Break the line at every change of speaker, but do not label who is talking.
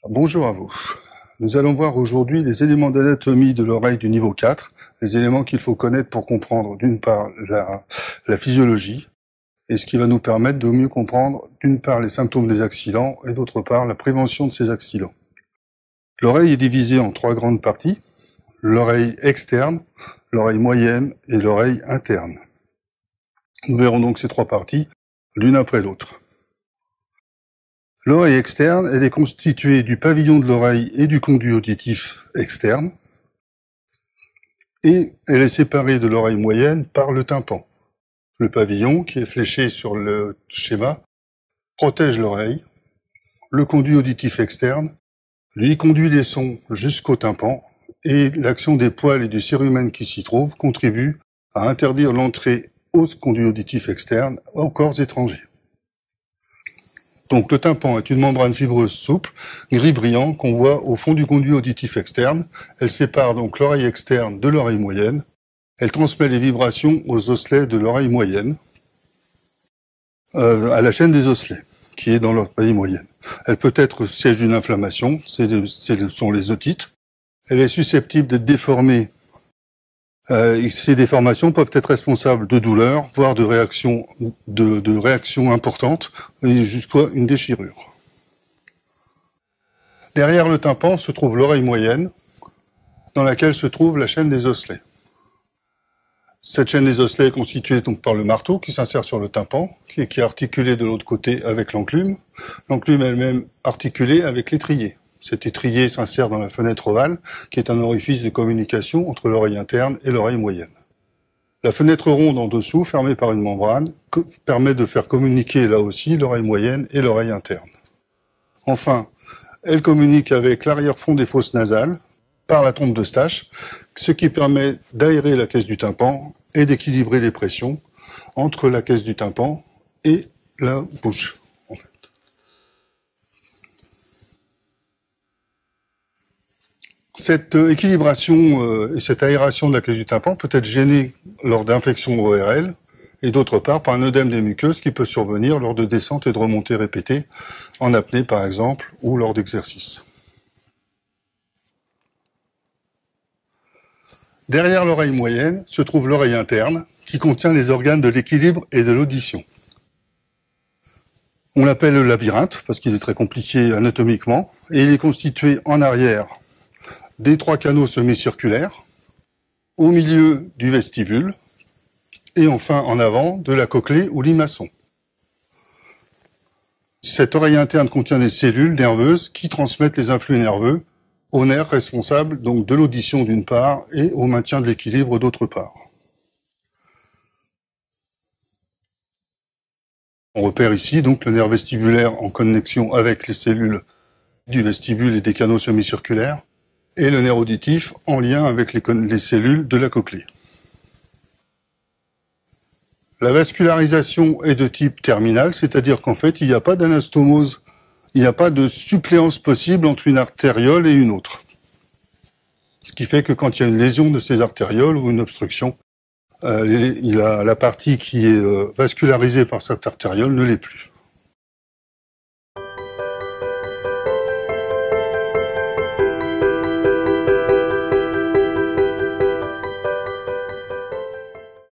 Bonjour à vous. Nous allons voir aujourd'hui les éléments d'anatomie de l'oreille du niveau 4, les éléments qu'il faut connaître pour comprendre d'une part la physiologie, et ce qui va nous permettre de mieux comprendre d'une part les symptômes des accidents et d'autre part la prévention de ces accidents. L'oreille est divisée en trois grandes parties, l'oreille externe, l'oreille moyenne et l'oreille interne. Nous verrons donc ces trois parties l'une après l'autre. L'oreille externe, elle est constituée du pavillon de l'oreille et du conduit auditif externe, et elle est séparée de l'oreille moyenne par le tympan. Le pavillon, qui est fléché sur le schéma, protège l'oreille. Le conduit auditif externe, lui, conduit les sons jusqu'au tympan, et l'action des poils et du cérumen qui s'y trouvent contribue à interdire l'entrée au conduit auditif externe aux corps étrangers. Donc le tympan est une membrane fibreuse souple, gris brillant, qu'on voit au fond du conduit auditif externe. Elle sépare donc l'oreille externe de l'oreille moyenne. Elle transmet les vibrations aux osselets de l'oreille moyenne, à la chaîne des osselets, qui est dans l'oreille moyenne. Elle peut être siège d'une inflammation, ce sont les otites. Elle est susceptible d'être déformée. Ces déformations peuvent être responsables de douleurs, voire de réactions importantes, et jusqu'à une déchirure. Derrière le tympan se trouve l'oreille moyenne, dans laquelle se trouve la chaîne des osselets. Cette chaîne des osselets est constituée donc par le marteau qui s'insère sur le tympan, qui est articulé de l'autre côté avec l'enclume. L'enclume elle-même articulée avec l'étrier. Cet étrier s'insère dans la fenêtre ovale, qui est un orifice de communication entre l'oreille interne et l'oreille moyenne. La fenêtre ronde en dessous, fermée par une membrane, permet de faire communiquer là aussi l'oreille moyenne et l'oreille interne. Enfin, elle communique avec l'arrière-fond des fosses nasales par la trompe d'Eustache, ce qui permet d'aérer la caisse du tympan et d'équilibrer les pressions entre la caisse du tympan et la bouche. Cette équilibration et cette aération de la caisse du tympan peut être gênée lors d'infections ORL et d'autre part par un œdème des muqueuses qui peut survenir lors de descentes et de remontées répétées, en apnée par exemple, ou lors d'exercices. Derrière l'oreille moyenne se trouve l'oreille interne qui contient les organes de l'équilibre et de l'audition. On l'appelle le labyrinthe parce qu'il est très compliqué anatomiquement et il est constitué en arrière des trois canaux semi-circulaires, au milieu du vestibule, et enfin en avant de la cochlée ou limaçon. Cette oreille interne contient des cellules nerveuses qui transmettent les influx nerveux aux nerfs responsables donc de l'audition d'une part et au maintien de l'équilibre d'autre part. On repère ici donc le nerf vestibulaire en connexion avec les cellules du vestibule et des canaux semi-circulaires, et le nerf auditif en lien avec les cellules de la cochlée. La vascularisation est de type terminal, c'est-à-dire qu'en fait, il n'y a pas d'anastomose, il n'y a pas de suppléance possible entre une artériole et une autre. Ce qui fait que quand il y a une lésion de ces artérioles ou une obstruction, la partie qui est vascularisée par cette artériole ne l'est plus.